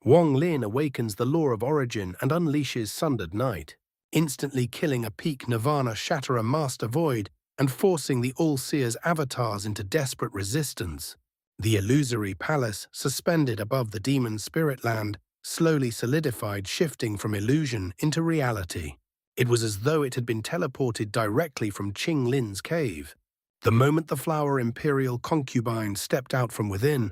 Wang Lin awakens the law of origin and unleashes Sundered Night, instantly killing a peak Nirvana Shatterer Master Void and forcing the Allseer's avatars into desperate resistance. The illusory palace, suspended above the demon spirit land, slowly solidified, shifting from illusion into reality. It was as though it had been teleported directly from Qing Lin's cave. The moment the flower imperial concubine stepped out from within,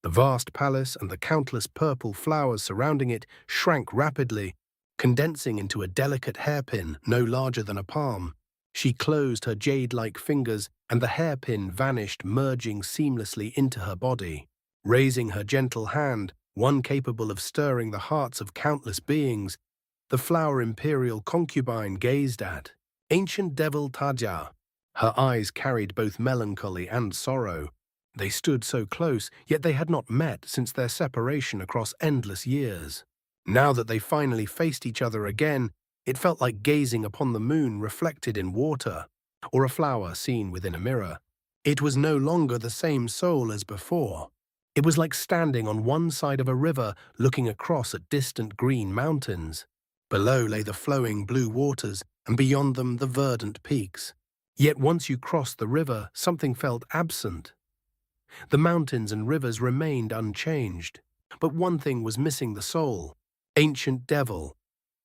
the vast palace and the countless purple flowers surrounding it shrank rapidly, condensing into a delicate hairpin no larger than a palm. She closed her jade-like fingers, and the hairpin vanished, merging seamlessly into her body. Raising her gentle hand, one capable of stirring the hearts of countless beings, the flower imperial concubine gazed at ancient devil Tajia. Her eyes carried both melancholy and sorrow. They stood so close, yet they had not met since their separation across endless years. Now that they finally faced each other again, it felt like gazing upon the moon reflected in water, or a flower seen within a mirror. It was no longer the same soul as before. It was like standing on one side of a river looking across at distant green mountains. Below lay the flowing blue waters, and beyond them the verdant peaks. Yet once you crossed the river, something felt absent. The mountains and rivers remained unchanged, but one thing was missing: the soul. Ancient devil.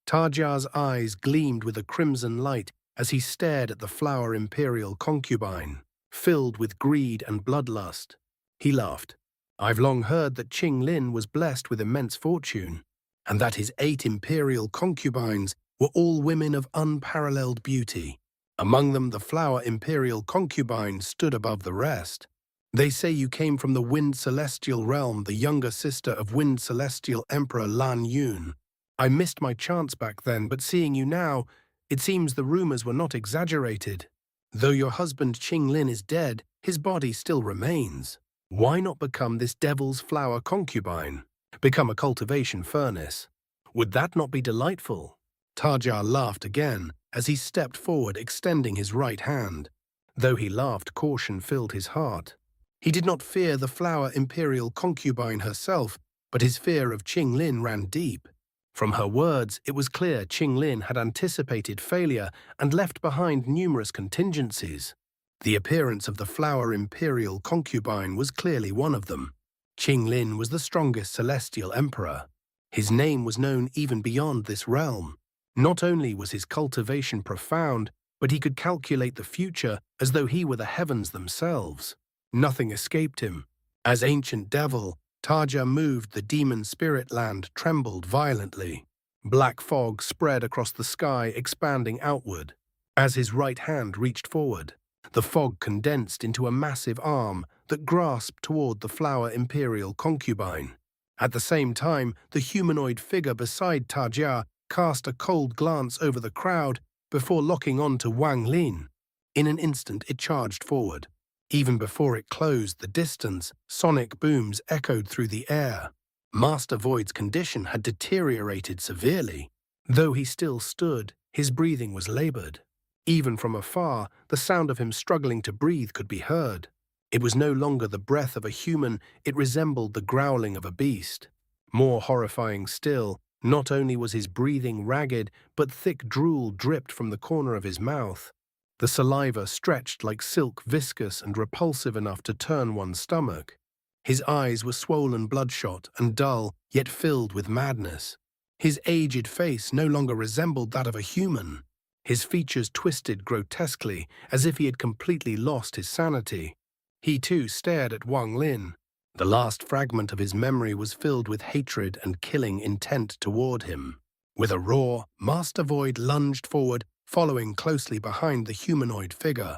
Tajia's eyes gleamed with a crimson light as he stared at the flower imperial concubine, filled with greed and bloodlust. He laughed. I've long heard that Qing Lin was blessed with immense fortune, and that his 8 imperial concubines were all women of unparalleled beauty. Among them, the flower imperial concubine stood above the rest. They say you came from the Wind Celestial realm, the younger sister of Wind Celestial Emperor Lan Yun. I missed my chance back then, but seeing you now, it seems the rumors were not exaggerated. Though your husband Qing Lin is dead, his body still remains. Why not become this devil's flower concubine? Become a cultivation furnace? Would that not be delightful? Tajia laughed again as he stepped forward, extending his right hand. Though he laughed, caution filled his heart. He did not fear the flower imperial concubine herself, but his fear of Qing Lin ran deep. From her words, it was clear Qing Lin had anticipated failure and left behind numerous contingencies. The appearance of the flower imperial concubine was clearly one of them. Qing Lin was the strongest celestial emperor. His name was known even beyond this realm. Not only was his cultivation profound, but he could calculate the future as though he were the heavens themselves. Nothing escaped him. As ancient devil, Tajia moved, the demon spirit land trembled violently. Black fog spread across the sky, expanding outward. As his right hand reached forward, the fog condensed into a massive arm that grasped toward the flower imperial concubine. At the same time, the humanoid figure beside Tajia cast a cold glance over the crowd before locking on to Wang Lin. In an instant, it charged forward. Even before it closed the distance, sonic booms echoed through the air. Master Void's condition had deteriorated severely. Though he still stood, his breathing was labored. Even from afar, the sound of him struggling to breathe could be heard. It was no longer the breath of a human, it resembled the growling of a beast. More horrifying still, not only was his breathing ragged, but thick drool dripped from the corner of his mouth. The saliva stretched like silk, viscous and repulsive enough to turn one's stomach. His eyes were swollen, bloodshot, and dull, yet filled with madness. His aged face no longer resembled that of a human. His features twisted grotesquely, as if he had completely lost his sanity. He too stared at Wang Lin. The last fragment of his memory was filled with hatred and killing intent toward him. With a roar, Master Void lunged forward, following closely behind the humanoid figure.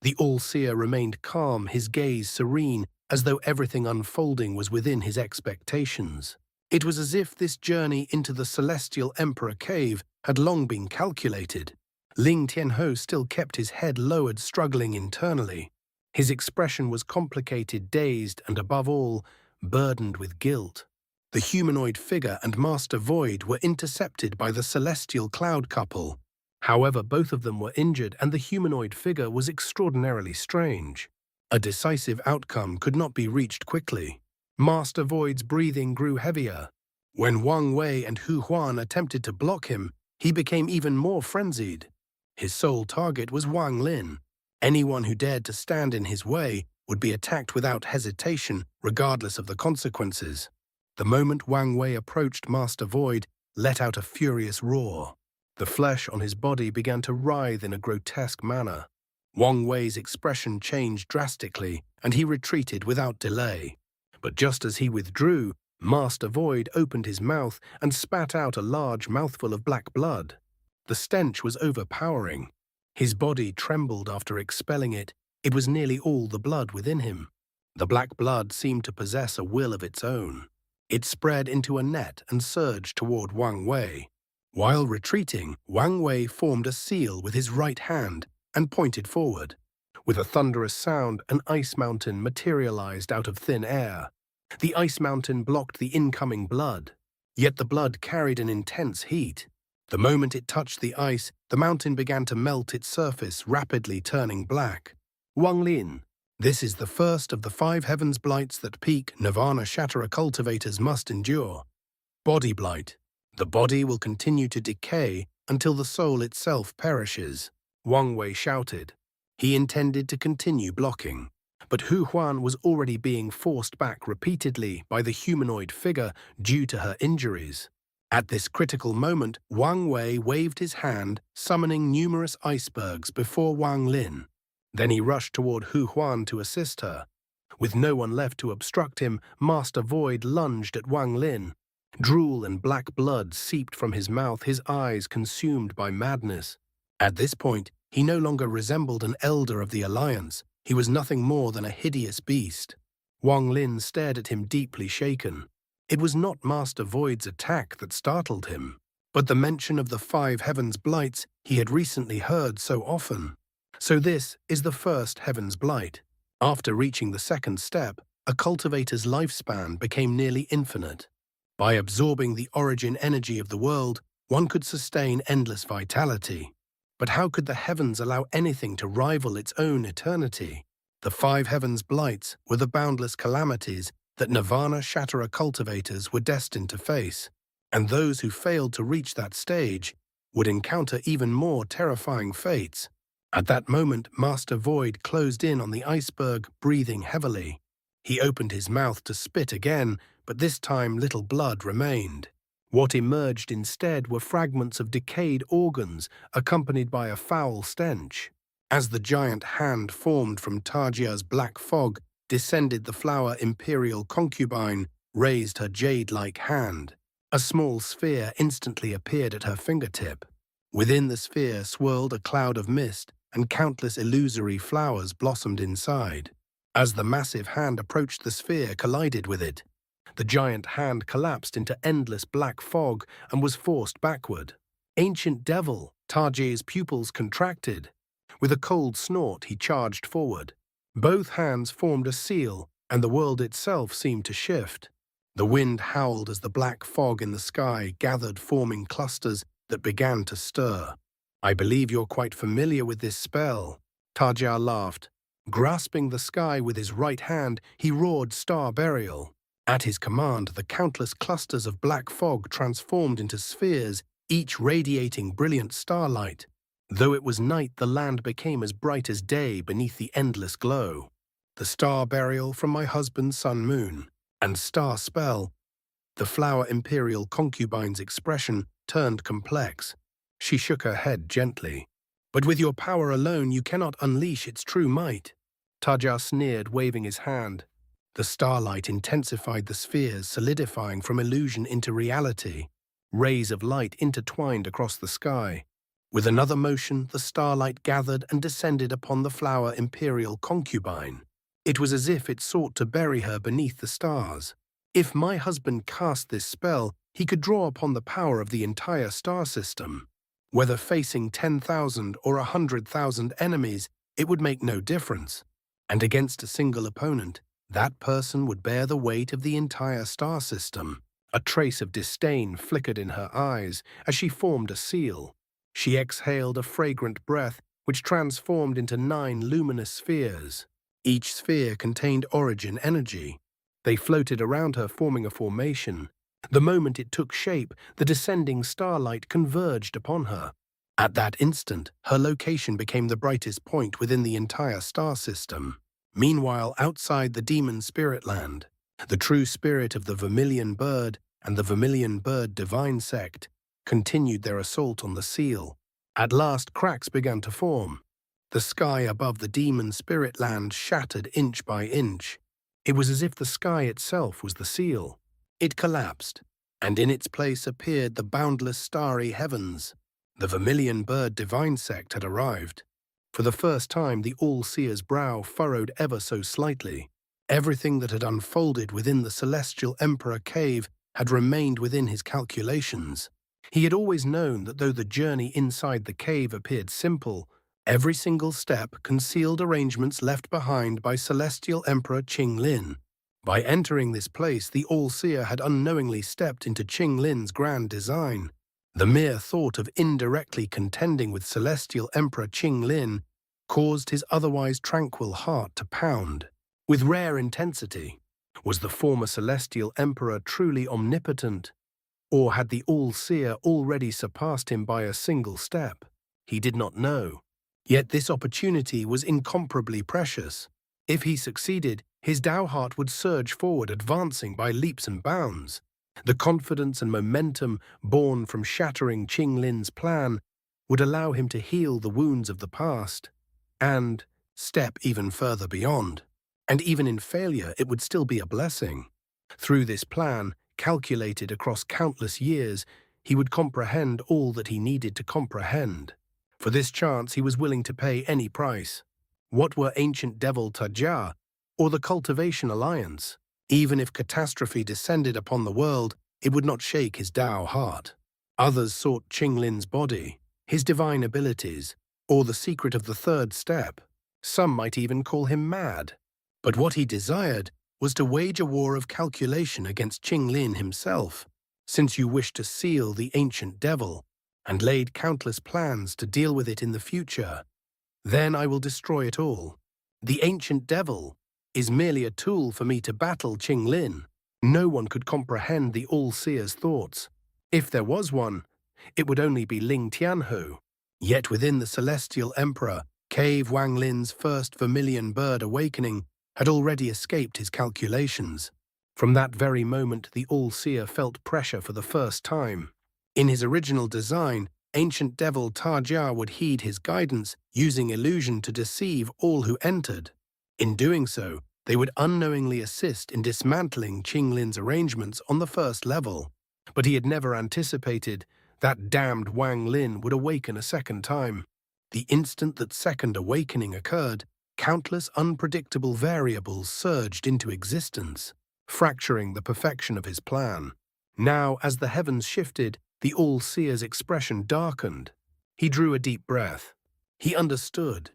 The allseer remained calm, his gaze serene, as though everything unfolding was within his expectations. It was as if this journey into the Celestial Emperor Cave had long been calculated. Ling Tianhou still kept his head lowered, struggling internally. His expression was complicated, dazed, and above all, burdened with guilt. The humanoid figure and Master Void were intercepted by the celestial cloud couple. However, both of them were injured, and the humanoid figure was extraordinarily strange. A decisive outcome could not be reached quickly. Master Void's breathing grew heavier. When Wang Wei and Hu Huan attempted to block him, he became even more frenzied. His sole target was Wang Lin. Anyone who dared to stand in his way would be attacked without hesitation, regardless of the consequences. The moment Wang Wei approached Master Void, let out a furious roar. The flesh on his body began to writhe in a grotesque manner. Wang Wei's expression changed drastically, and he retreated without delay. But just as he withdrew, Master Void opened his mouth and spat out a large mouthful of black blood. The stench was overpowering. His body trembled after expelling it. It was nearly all the blood within him. The black blood seemed to possess a will of its own. It spread into a net and surged toward Wang Wei. While retreating, Wang Wei formed a seal with his right hand and pointed forward. With a thunderous sound, an ice mountain materialized out of thin air. The ice mountain blocked the incoming blood. Yet the blood carried an intense heat. The moment it touched the ice, the mountain began to melt its surface, rapidly turning black. Wang Lin, this is the first of the 5 heavens blights that peak Nirvana Shatterer cultivators must endure. Body blight. The body will continue to decay until the soul itself perishes, Wang Wei shouted. He intended to continue blocking, but Hu Huan was already being forced back repeatedly by the humanoid figure due to her injuries. At this critical moment, Wang Wei waved his hand, summoning numerous icebergs before Wang Lin. Then he rushed toward Hu Huan to assist her. With no one left to obstruct him, Master Void lunged at Wang Lin. Drool and black blood seeped from his mouth, his eyes consumed by madness. At this point, he no longer resembled an elder of the Alliance. He was nothing more than a hideous beast. Wang Lin stared at him deeply shaken. It was not Master Void's attack that startled him, but the mention of the 5 heavens blights he had recently heard so often. So this is the first heavens blight. After reaching the second step, a cultivator's lifespan became nearly infinite. By absorbing the origin energy of the world, one could sustain endless vitality. But how could the heavens allow anything to rival its own eternity? The 5 heavens blights were the boundless calamities that Nirvana Shatterer cultivators were destined to face, and those who failed to reach that stage would encounter even more terrifying fates. At that moment, Master Void closed in on the iceberg, breathing heavily. He opened his mouth to spit again, but this time little blood remained. What emerged instead were fragments of decayed organs, accompanied by a foul stench. As the giant hand formed from Tajia's black fog descended, the flower imperial concubine raised her jade-like hand. A small sphere instantly appeared at her fingertip. Within the sphere swirled a cloud of mist, and countless illusory flowers blossomed inside. As the massive hand approached, the sphere collided with it. The giant hand collapsed into endless black fog and was forced backward. Ancient devil, Taji's pupils contracted. With a cold snort, he charged forward. Both hands formed a seal, and the world itself seemed to shift. The wind howled as the black fog in the sky gathered, forming clusters that began to stir. I believe you're quite familiar with this spell. Tajia laughed. Grasping the sky with his right hand, he roared Star Burial. At his command, the countless clusters of black fog transformed into spheres, each radiating brilliant starlight. Though it was night, the land became as bright as day beneath the endless glow. The Star Burial from my husband's sun moon, and Star Spell. The flower imperial concubine's expression turned complex. She shook her head gently. But with your power alone, you cannot unleash its true might. Tajia sneered, waving his hand. The starlight intensified the spheres, solidifying from illusion into reality. Rays of light intertwined across the sky. With another motion, the starlight gathered and descended upon the flower imperial concubine. It was as if it sought to bury her beneath the stars. If my husband cast this spell, he could draw upon the power of the entire star system. Whether facing 10,000 or 100,000 enemies, it would make no difference. And against a single opponent, that person would bear the weight of the entire star system. A trace of disdain flickered in her eyes as she formed a seal. She exhaled a fragrant breath which transformed into 9 luminous spheres. Each sphere contained origin energy. They floated around her, forming a formation. The moment it took shape, the descending starlight converged upon her. At that instant, her location became the brightest point within the entire star system. Meanwhile, outside the demon spirit land, the true spirit of the Vermilion Bird and the Vermilion Bird Divine Sect continued their assault on the seal. At last, cracks began to form. The sky above the demon spirit land shattered inch by inch. It was as if the sky itself was the seal. It collapsed, and in its place appeared the boundless starry heavens. The Vermilion Bird Divine Sect had arrived. For the first time, the all-seer's brow furrowed ever so slightly. Everything that had unfolded within the Celestial Emperor cave had remained within his calculations. He had always known that though the journey inside the cave appeared simple, every single step concealed arrangements left behind by Celestial Emperor Qing Lin. By entering this place, the all-seer had unknowingly stepped into Qing Lin's grand design. The mere thought of indirectly contending with Celestial Emperor Qing Lin caused his otherwise tranquil heart to pound. With rare intensity, was the former Celestial Emperor truly omnipotent, or had the all-seer already surpassed him by a single step? He did not know. Yet this opportunity was incomparably precious. If he succeeded, his Dao heart would surge forward, advancing by leaps and bounds. The confidence and momentum born from shattering Qing Lin's plan would allow him to heal the wounds of the past and step even further beyond. And even in failure, it would still be a blessing. Through this plan, calculated across countless years, he would comprehend all that he needed to comprehend. For this chance, he was willing to pay any price. What were ancient devil Tajia or the Cultivation Alliance? Even if catastrophe descended upon the world, it would not shake his Dao heart. Others sought Qing Lin's body, his divine abilities, or the secret of the third step. Some might even call him mad. But what he desired was to wage a war of calculation against Qing Lin himself, since you wished to seal the ancient devil and laid countless plans to deal with it in the future. Then I will destroy it all. The ancient devil is merely a tool for me to battle Qing Lin. No one could comprehend the all-seer's thoughts. If there was one, it would only be Ling Tianhu. Yet within the Celestial Emperor cave, Wang Lin's first Vermilion Bird awakening had already escaped his calculations. From that very moment, the all-seer felt pressure for the first time. In his original design, ancient devil Tajia would heed his guidance, using illusion to deceive all who entered. In doing so, they would unknowingly assist in dismantling Qing Lin's arrangements on the first level. But he had never anticipated that damned Wang Lin would awaken a second time. The instant that second awakening occurred, countless unpredictable variables surged into existence, fracturing the perfection of his plan. Now, as the heavens shifted, the all-seer's expression darkened. He drew a deep breath. He understood.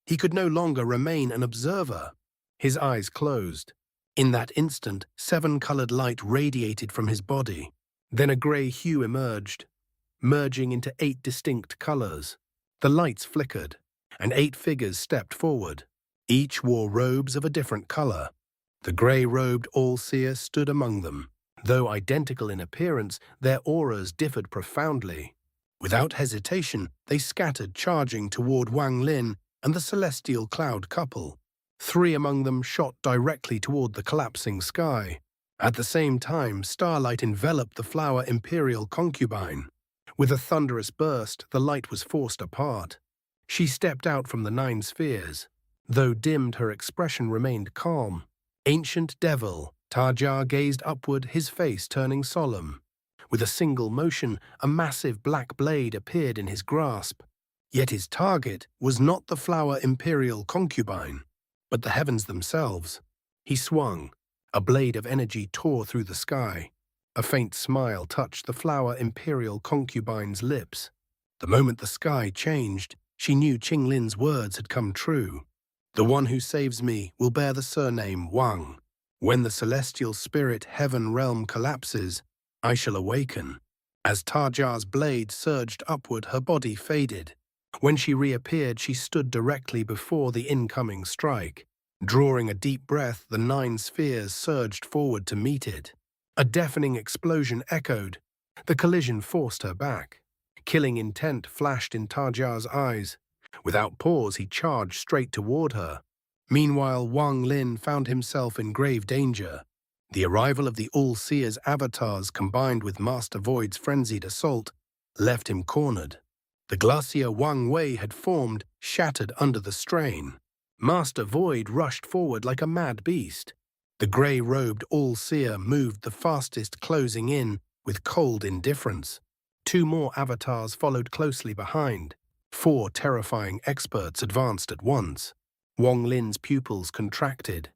He could no longer remain an observer. His eyes closed. In that instant, 7-colored light radiated from his body. Then a grey hue emerged, merging into 8 distinct colors. The lights flickered, and 8 figures stepped forward. Each wore robes of a different color. The grey-robed all-seer stood among them. Though identical in appearance, their auras differed profoundly. Without hesitation, they scattered, charging toward Wang Lin and the celestial cloud couple. 3 among them shot directly toward the collapsing sky. At the same time, starlight enveloped the flower imperial concubine. With a thunderous burst, the light was forced apart. She stepped out from the 9 spheres. Though dimmed, her expression remained calm. Ancient devil Tajia gazed upward, his face turning solemn. With a single motion, a massive black blade appeared in his grasp. Yet his target was not the flower imperial concubine, but the heavens themselves. He swung. A blade of energy tore through the sky. A faint smile touched the flower imperial concubine's lips. The moment the sky changed, she knew Qing Lin's words had come true. The one who saves me will bear the surname Wang. When the celestial spirit heaven realm collapses, I shall awaken. As Tajia's blade surged upward, her body faded. When she reappeared, she stood directly before the incoming strike. Drawing a deep breath, the 9 spheres surged forward to meet it. A deafening explosion echoed. The collision forced her back. Killing intent flashed in Tajia's eyes. Without pause, he charged straight toward her. Meanwhile, Wang Lin found himself in grave danger. The arrival of the All-Seer's avatars combined with Master Void's frenzied assault left him cornered. The glacier Wang Wei had formed, shattered under the strain. Master Void rushed forward like a mad beast. The grey-robed All-Seer moved the fastest, closing in with cold indifference. 2 more avatars followed closely behind. 4 terrifying experts advanced at once. Wang Lin's pupils contracted.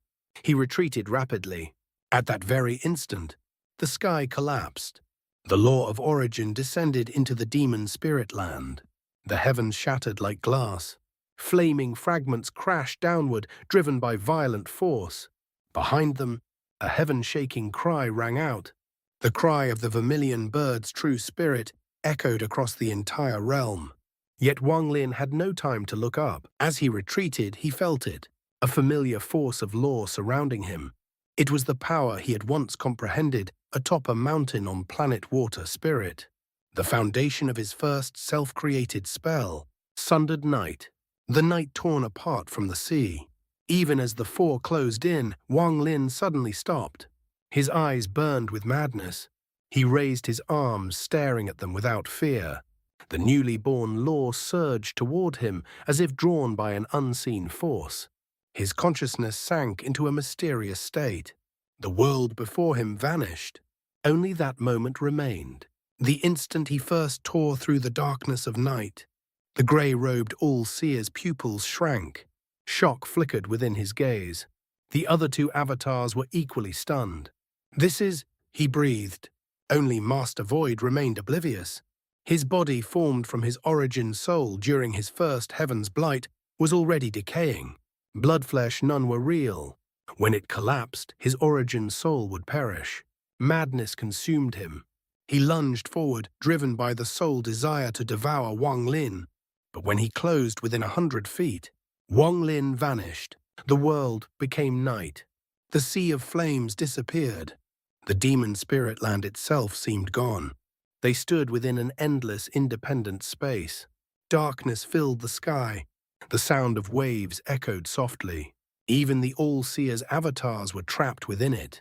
He retreated rapidly. At that very instant, the sky collapsed. The law of origin descended into the demon spirit land. The heavens shattered like glass. Flaming fragments crashed downward, driven by violent force. Behind them, a heaven-shaking cry rang out. The cry of the vermilion bird's true spirit echoed across the entire realm. Yet Wang Lin had no time to look up. As he retreated, he felt it, a familiar force of law surrounding him. It was the power he had once comprehended atop a mountain on planet Water Spirit. The foundation of his first self-created spell, Sundered Night, the night torn apart from the sea. Even as the 4 closed in, Wang Lin suddenly stopped. His eyes burned with madness. He raised his arms, staring at them without fear. The newly born law surged toward him as if drawn by an unseen force. His consciousness sank into a mysterious state. The world before him vanished. Only that moment remained. The instant he first tore through the darkness of night. The grey-robed All-Seer's pupils shrank. Shock flickered within his gaze. The other 2 avatars were equally stunned. "This is," he breathed. Only Master Void remained oblivious. His body, formed from his origin soul during his first Heaven's Blight, was already decaying. Blood flesh none were real. When it collapsed, his origin soul would perish. Madness consumed him. He lunged forward, driven by the sole desire to devour Wang Lin. But when he closed within 100 feet, Wang Lin vanished. The world became night. The sea of flames disappeared. The demon spirit land itself seemed gone. They stood within an endless, independent space. Darkness filled the sky. The sound of waves echoed softly. Even the All-Seer's avatars were trapped within it.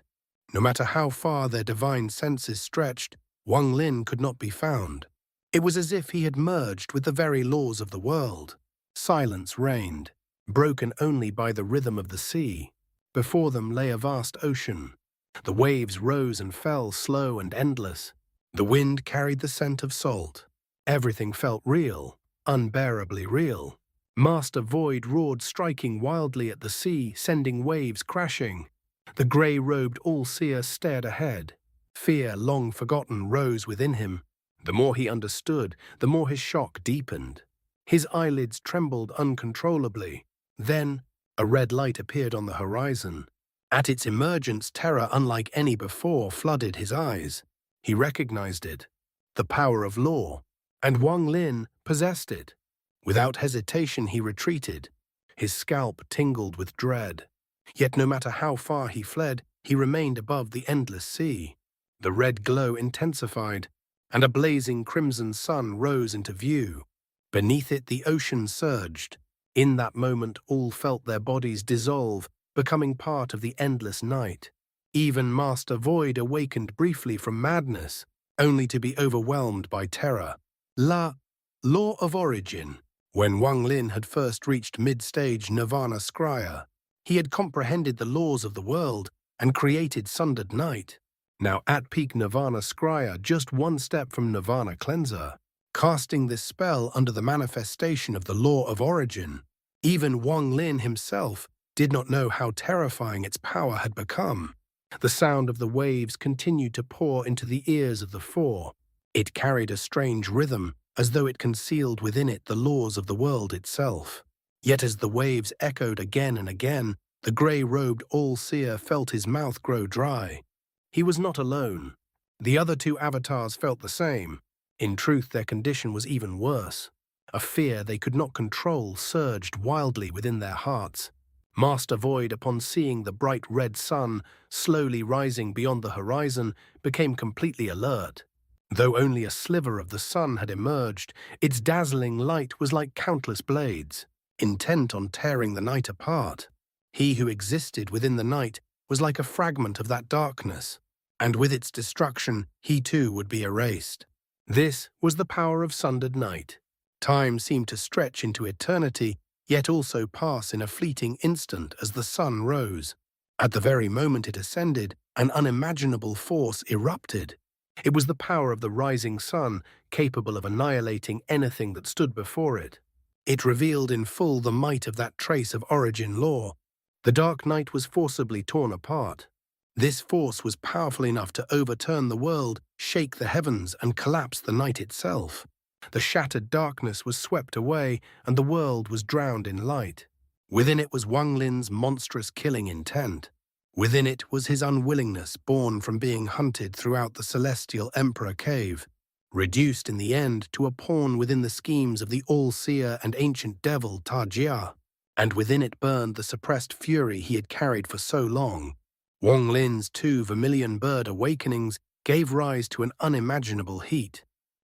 No matter how far their divine senses stretched, Wang Lin could not be found. It was as if he had merged with the very laws of the world. Silence reigned, broken only by the rhythm of the sea. Before them lay a vast ocean. The waves rose and fell, slow and endless. The wind carried the scent of salt. Everything felt real, unbearably real. Master Void roared, striking wildly at the sea, sending waves crashing. The grey-robed All-Seer stared ahead. Fear, long forgotten, rose within him. The more he understood, the more his shock deepened. His eyelids trembled uncontrollably. Then, a red light appeared on the horizon. At its emergence, terror unlike any before flooded his eyes. He recognized it, the power of law, and Wang Lin possessed it. Without hesitation, he retreated. His scalp tingled with dread. Yet no matter how far he fled, he remained above the endless sea. The red glow intensified, and a blazing crimson sun rose into view. Beneath it, the ocean surged. In that moment, all felt their bodies dissolve, becoming part of the endless night. Even Master Void awakened briefly from madness, only to be overwhelmed by terror. Law of Origin. When Wang Lin had first reached mid-stage Nirvana Scrya, he had comprehended the laws of the world and created Sundered Night. Now at peak Nirvana Scrya, just one step from Nirvana Cleanser, casting this spell under the manifestation of the Law of Origin. Even Wang Lin himself did not know how terrifying its power had become. The sound of the waves continued to pour into the ears of the 4. It carried a strange rhythm, as though it concealed within it the laws of the world itself. Yet as the waves echoed again and again, the grey-robed All-Seer felt his mouth grow dry. He was not alone. The other 2 avatars felt the same. In truth, their condition was even worse. A fear they could not control surged wildly within their hearts. Master Void, upon seeing the bright red sun slowly rising beyond the horizon, became completely alert. Though only a sliver of the sun had emerged, its dazzling light was like countless blades, intent on tearing the night apart. He who existed within the night was like a fragment of that darkness, and with its destruction he too would be erased. This was the power of Sundered Night. Time seemed to stretch into eternity, yet also pass in a fleeting instant as the sun rose. At the very moment it ascended, an unimaginable force erupted. It was the power of the rising sun, capable of annihilating anything that stood before it. It revealed in full the might of that trace of origin law. The dark night was forcibly torn apart. This force was powerful enough to overturn the world, shake the heavens, and collapse the night itself. The shattered darkness was swept away, and the world was drowned in light. Within it was Wang Lin's monstrous killing intent. Within it was his unwillingness, born from being hunted throughout the Celestial Emperor Cave, reduced in the end to a pawn within the schemes of the allseer and ancient devil Tajia. And within it burned the suppressed fury he had carried for so long. Wang Lin's 2 vermilion bird awakenings gave rise to an unimaginable heat.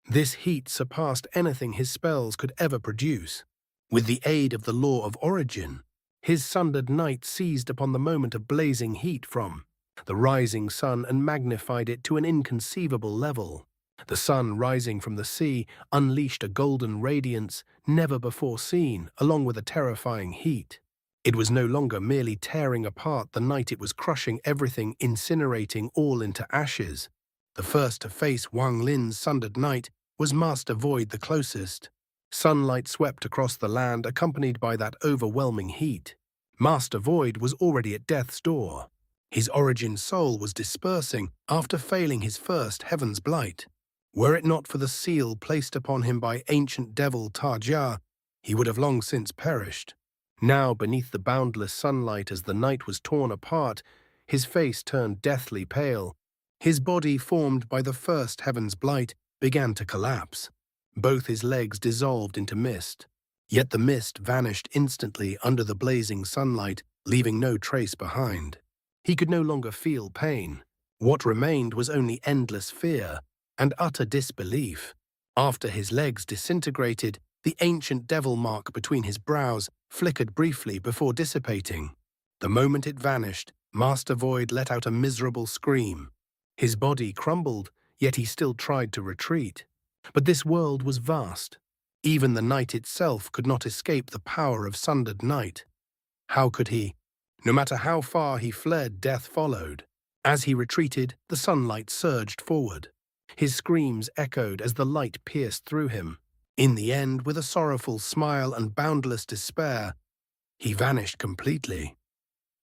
This heat surpassed anything his spells could ever produce. With the aid of the law of origin, his Sundered Night seized upon the moment of blazing heat from the rising sun and magnified it to an inconceivable level. The sun rising from the sea unleashed a golden radiance never before seen, along with a terrifying heat. It was no longer merely tearing apart the night, it was crushing everything, incinerating all into ashes. The first to face Wang Lin's Sundered Night was Master Void, the closest. Sunlight swept across the land, accompanied by that overwhelming heat. Master Void was already at death's door. His origin soul was dispersing after failing his first Heaven's Blight. Were it not for the seal placed upon him by ancient devil Tajia, he would have long since perished. Now, beneath the boundless sunlight as the night was torn apart, his face turned deathly pale. His body, formed by the first Heaven's Blight, began to collapse. Both his legs dissolved into mist. Yet the mist vanished instantly under the blazing sunlight, leaving no trace behind. He could no longer feel pain. What remained was only endless fear and utter disbelief. After his legs disintegrated, the ancient devil mark between his brows flickered briefly before dissipating. The moment it vanished, Master Void let out a miserable scream. His body crumbled, yet he still tried to retreat. But this world was vast. Even the night itself could not escape the power of Sundered Night. How could he? No matter how far he fled, death followed. As he retreated, the sunlight surged forward. His screams echoed as the light pierced through him. In the end, with a sorrowful smile and boundless despair, he vanished completely.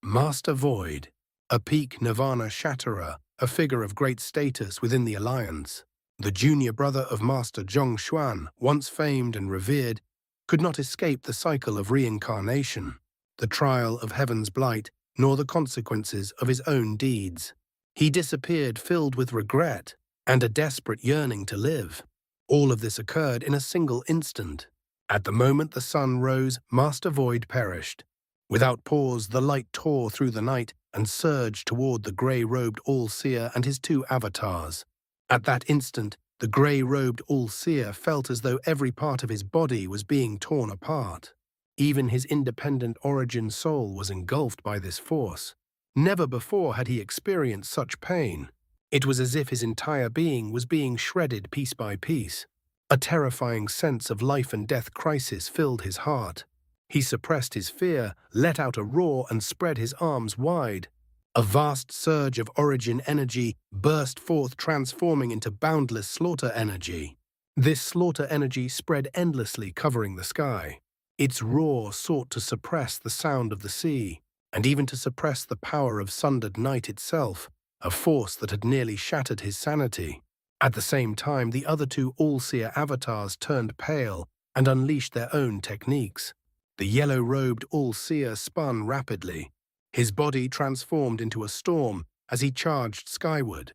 Master Void, a peak Nirvana shatterer, a figure of great status within the Alliance, the junior brother of Master Zhongshuan, once famed and revered, could not escape the cycle of reincarnation, the trial of Heaven's Blight, nor the consequences of his own deeds. He disappeared filled with regret and a desperate yearning to live. All of this occurred in a single instant. At the moment the sun rose, Master Void perished. Without pause, the light tore through the night and surged toward the grey-robed allseer and his 2 avatars. At that instant, the grey-robed allseer felt as though every part of his body was being torn apart. Even his independent origin soul was engulfed by this force. Never before had he experienced such pain. It was as if his entire being was being shredded piece by piece. A terrifying sense of life and death crisis filled his heart. He suppressed his fear, let out a roar, and spread his arms wide. A vast surge of origin energy burst forth, transforming into boundless slaughter energy. This slaughter energy spread endlessly, covering the sky. Its roar sought to suppress the sound of the sea, and even to suppress the power of Sundered Night itself, a force that had nearly shattered his sanity. At the same time, the other 2 allseer avatars turned pale and unleashed their own techniques. The yellow-robed allseer spun rapidly. His body transformed into a storm as he charged skyward.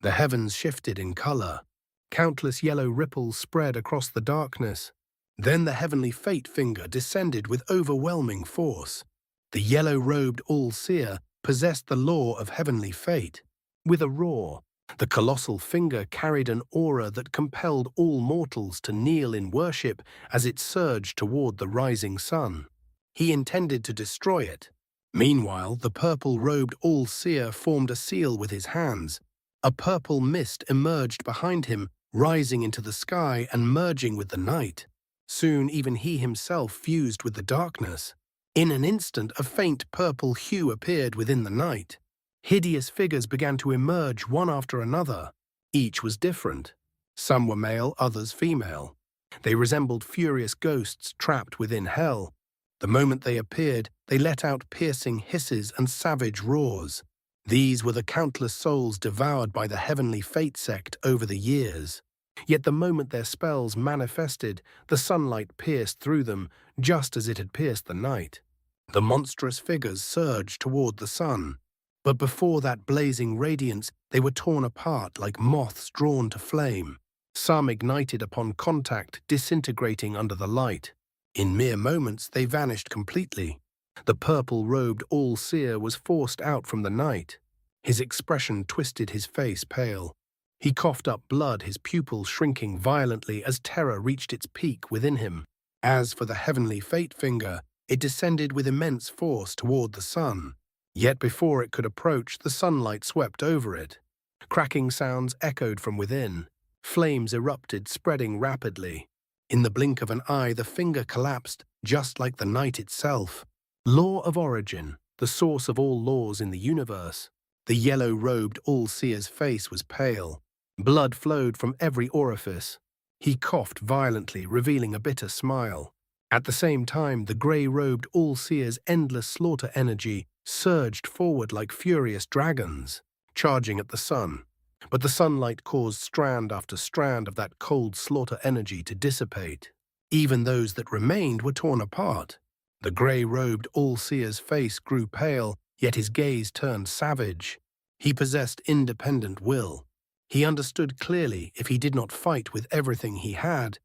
The heavens shifted in color. Countless yellow ripples spread across the darkness. Then the heavenly fate finger descended with overwhelming force. The yellow-robed all-seer possessed the law of heavenly fate. With a roar, the colossal finger carried an aura that compelled all mortals to kneel in worship as it surged toward the rising sun. He intended to destroy it. Meanwhile, the purple-robed all-seer formed a seal with his hands. A purple mist emerged behind him, rising into the sky and merging with the night. Soon even he himself fused with the darkness. In an instant, a faint purple hue appeared within the night. Hideous figures began to emerge one after another. Each was different. Some were male, others female. They resembled furious ghosts trapped within hell. The moment they appeared, they let out piercing hisses and savage roars. These were the countless souls devoured by the heavenly fate sect over the years. Yet the moment their spells manifested, the sunlight pierced through them, just as it had pierced the night. The monstrous figures surged toward the sun. But before that blazing radiance, they were torn apart like moths drawn to flame. Some ignited upon contact, disintegrating under the light. In mere moments, they vanished completely. The purple-robed all-seer was forced out from the night. His expression twisted, his face pale. He coughed up blood, his pupils shrinking violently as terror reached its peak within him. As for the heavenly fate finger, it descended with immense force toward the sun. Yet before it could approach, the sunlight swept over it. Cracking sounds echoed from within. Flames erupted, spreading rapidly. In the blink of an eye, the finger collapsed, just like the night itself. Law of origin, the source of all laws in the universe. The yellow-robed all-seer's face was pale. Blood flowed from every orifice. He coughed violently, revealing a bitter smile. At the same time, the grey-robed all-seer's endless slaughter energy surged forward like furious dragons, charging at the sun. But the sunlight caused strand after strand of that cold slaughter energy to dissipate. Even those that remained were torn apart. The grey-robed all-seer's face grew pale, yet his gaze turned savage. He possessed independent will. He understood clearly if he did not fight with everything he had,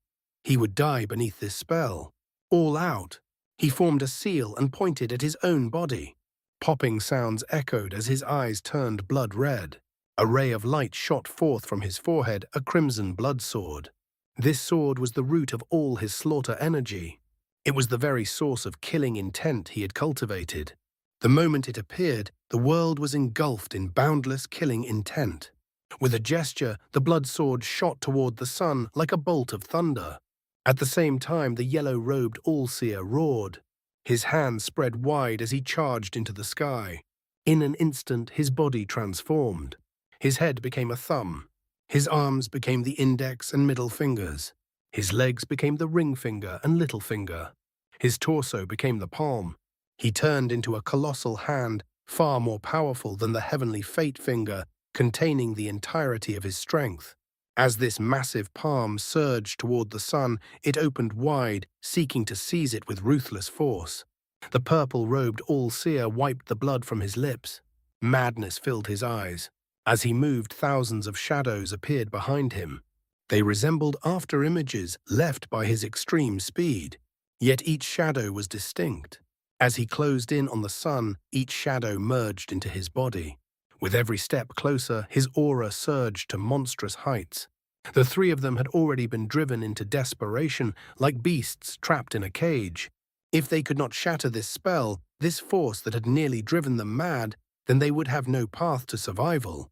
he would die beneath this spell. All out, he formed a seal and pointed at his own body. Popping sounds echoed as his eyes turned blood red. A ray of light shot forth from his forehead, a crimson blood sword. This sword was the root of all his slaughter energy. It was the very source of killing intent he had cultivated. The moment it appeared, the world was engulfed in boundless killing intent. With a gesture, the blood sword shot toward the sun like a bolt of thunder. At the same time, the yellow-robed all-seer roared. His hands spread wide as he charged into the sky. In an instant, his body transformed. His head became a thumb. His arms became the index and middle fingers. His legs became the ring finger and little finger. His torso became the palm. He turned into a colossal hand, far more powerful than the heavenly fate finger, containing the entirety of his strength. As this massive palm surged toward the sun, it opened wide, seeking to seize it with ruthless force. The purple-robed all-seer wiped the blood from his lips. Madness filled his eyes. As he moved, thousands of shadows appeared behind him. They resembled after-images left by his extreme speed. Yet each shadow was distinct. As he closed in on the sun, each shadow merged into his body. With every step closer, his aura surged to monstrous heights. The three of them had already been driven into desperation, like beasts trapped in a cage. If they could not shatter this spell, this force that had nearly driven them mad, then they would have no path to survival.